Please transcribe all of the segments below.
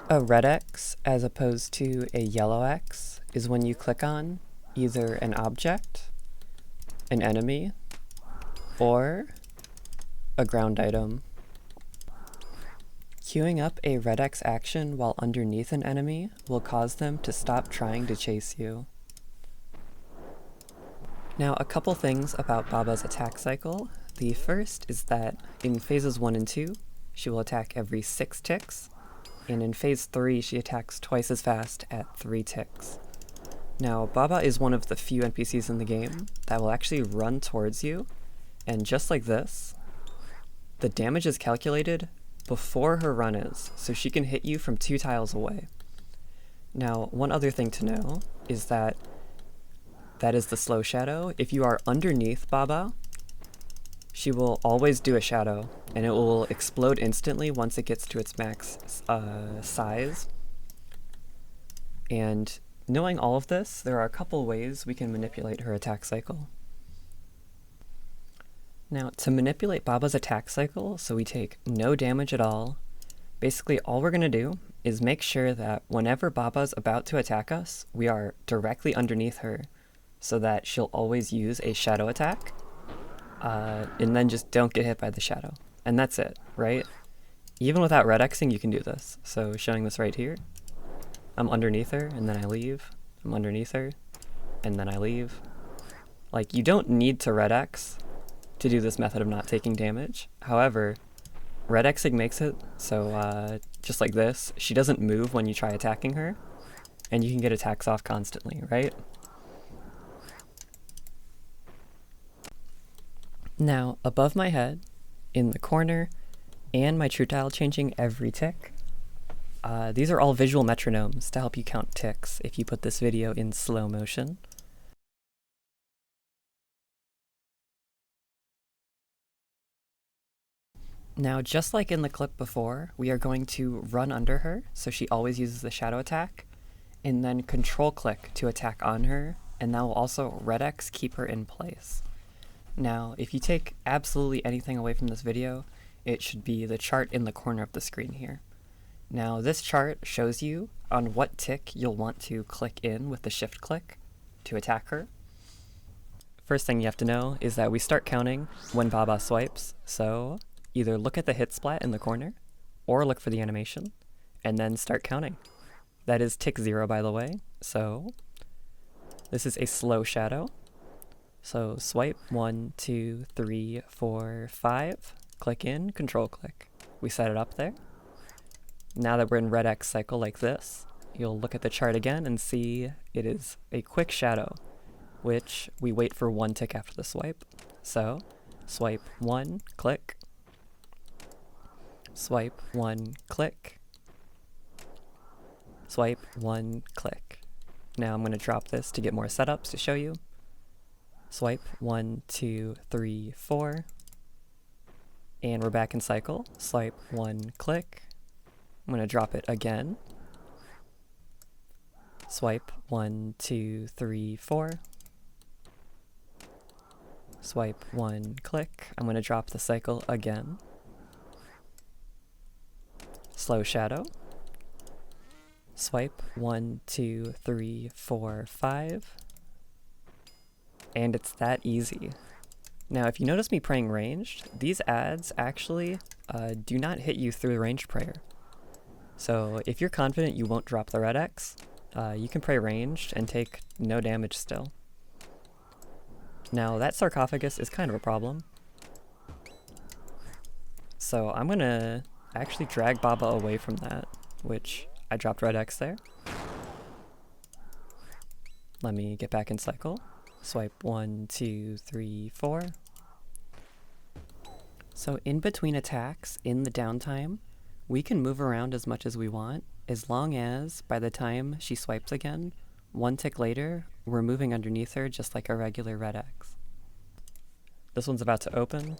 A red X as opposed to a yellow X is when you click on either an object, an enemy, or a ground item. Queuing up a red X action while underneath an enemy will cause them to stop trying to chase you. Now, a couple things about Baba's attack cycle. The first is that in phases 1 and 2, she will attack every 6 ticks, and in phase 3 she attacks twice as fast at 3 ticks. Now, Baba is one of the few NPCs in the game that will actually run towards you, and just like this, the damage is calculated before her run is, so she can hit you from 2 tiles away. Now, one other thing to know is that is the slow shadow. If you are underneath Baba, she will always do a shadow, and it will explode instantly once it gets to its max size. And knowing all of this, there are a couple ways we can manipulate her attack cycle. Now, to manipulate Baba's attack cycle so we take no damage at all, basically all we're going to do is make sure that whenever Baba's about to attack us, we are directly underneath her, so that she'll always use a shadow attack, and then just don't get hit by the shadow. And that's it, right? Even without red Xing, you can do this. So showing this right here, I'm underneath her, and then I leave. I'm underneath her, and then I leave. Like, you don't need to red X to do this method of not taking damage. However, red Xing makes it so, just like this, she doesn't move when you try attacking her, and you can get attacks off constantly, right? Now, above my head, in the corner, and my true tile changing every tick, these are all visual metronomes to help you count ticks if you put this video in slow motion. Now, just like in the clip before, we are going to run under her, so she always uses the shadow attack, and then control click to attack on her, and that will also red X keep her in place. Now, if you take absolutely anything away from this video, it should be the chart in the corner of the screen here. Now, this chart shows you on what tick you'll want to click in with the shift click to attack her. First thing you have to know is that we start counting when Baba swipes, so either look at the hit splat in the corner, or look for the animation, and then start counting. That is tick 0, by the way, so this is a slow shadow. So swipe 1, 2, 3, 4, 5, click in, control click. We set it up there. Now that we're in red X cycle like this, you'll look at the chart again and see it is a quick shadow, which we wait for 1 tick after the swipe. So swipe 1, click. Swipe 1, click. Swipe 1, click. Now I'm going to drop this to get more setups to show you. Swipe 1, 2, 3, 4, and we're back in cycle. Swipe 1, click. I'm going to drop it again. Swipe 1, 2, 3, 4. Swipe 1, click. I'm going to drop the cycle again. Slow shadow. Swipe 1, 2, 3, 4, 5. And it's that easy. Now, if you notice me praying ranged, these ads actually do not hit you through the ranged prayer. So if you're confident you won't drop the red X, you can pray ranged and take no damage still. Now, that sarcophagus is kind of a problem. So I'm going to actually drag Baba away from that, which I dropped red X there. Let me get back in cycle. Swipe 1, 2, 3, 4. So in between attacks, in the downtime, we can move around as much as we want, as long as by the time she swipes again, 1 tick later, we're moving underneath her just like a regular red X. This one's about to open,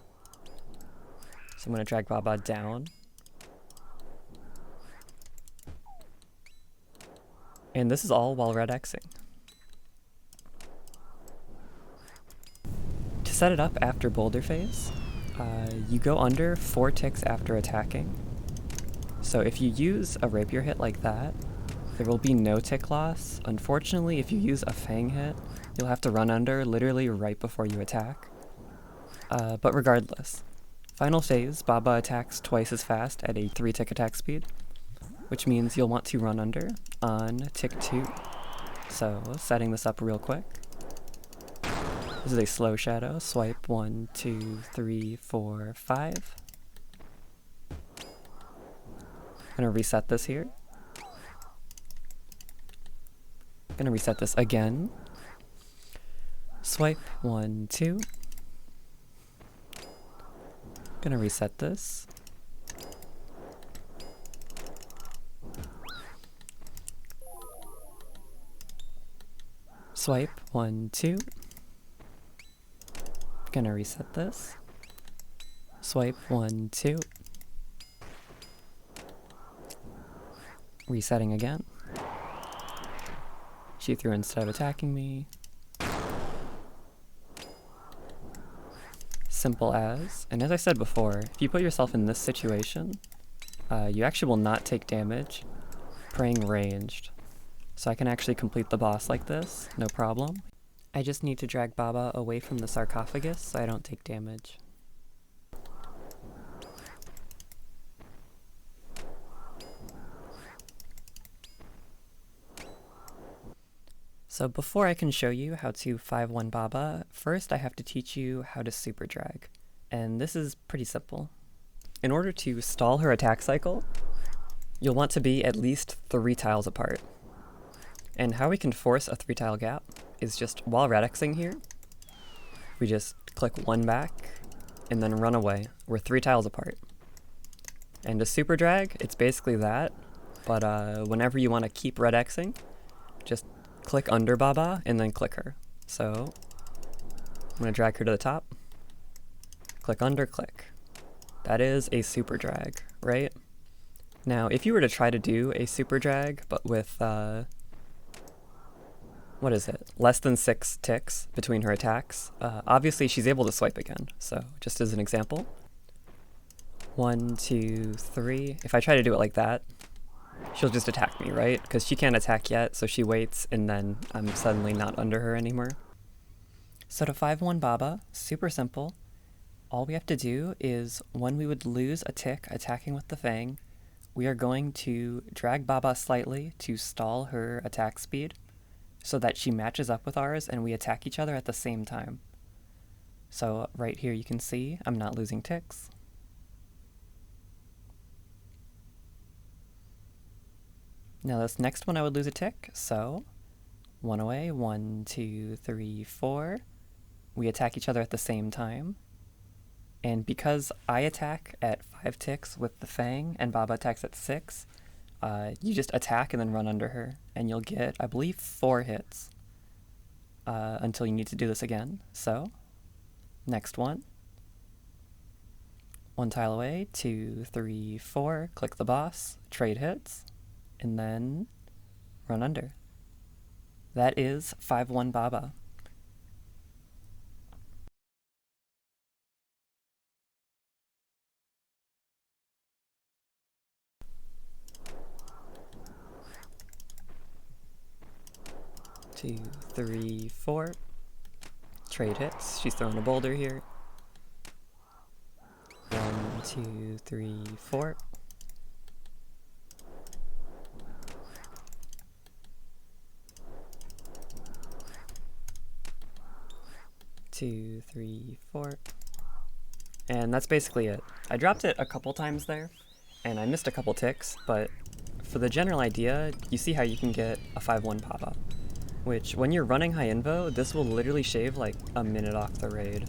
so I'm going to drag Baba down. And this is all while red Xing. To set it up after boulder phase, you go under 4 ticks after attacking. So if you use a rapier hit like that, there will be no tick loss. Unfortunately, if you use a fang hit, you'll have to run under literally right before you attack. But regardless, final phase, Baba attacks twice as fast at a 3-tick attack speed, which means you'll want to run under on tick 2. So setting this up real quick. This is a slow shadow. Swipe 1, 2, 3, 4, 5. I'm gonna reset this here. Gonna reset this again. Swipe 1, 2. Gonna reset this. Swipe 1, 2. Gonna reset this. Swipe 1, 2. Resetting again. She threw instead of attacking me. Simple as. And as I said before, if you put yourself in this situation, you actually will not take damage praying ranged. So I can actually complete the boss like this, no problem. I just need to drag Baba away from the sarcophagus so I don't take damage. So before I can show you how to 5-1 Baba, first I have to teach you how to super drag. And this is pretty simple. In order to stall her attack cycle, you'll want to be at least 3 tiles apart. And how we can force a 3-tile gap is just while radixing here, we just click 1 back and then run away. We're 3 tiles apart. And to super drag, it's basically that, but whenever you want to keep redxing, just click under Baba and then click her. So I'm going to drag her to the top, click under, click. That is a super drag, right? Now, if you were to try to do a super drag, but with, what is it, less than 6 ticks between her attacks, obviously she's able to swipe again. So just as an example, 1, 2, 3. If I try to do it like that, she'll just attack me, right? Because she can't attack yet, so she waits, and then I'm suddenly not under her anymore. So to 5-1 Baba, super simple. All we have to do is, when we would lose a tick attacking with the Fang, we are going to drag Baba slightly to stall her attack speed, so that she matches up with ours and we attack each other at the same time. So right here you can see I'm not losing ticks. Now this next one I would lose a tick, so 1 away, 1, 2, 3, 4. We attack each other at the same time. And because I attack at 5 ticks with the Fang and Baba attacks at 6, you just attack and then run under her, and you'll get, I believe, 4 hits until you need to do this again. So, next one. 1 tile away, 2, 3, 4, click the boss, trade hits, and then run under. That is 5-1 Baba. Two, 3, 4. Trade hits. She's throwing a boulder here. 1, 2, 3, 4. Two, 3, 4. And that's basically it. I dropped it a couple times there, and I missed a couple ticks, but for the general idea, you see how you can get a 5-1 Baba. Which, when you're running high invo, this will literally shave like a minute off the raid.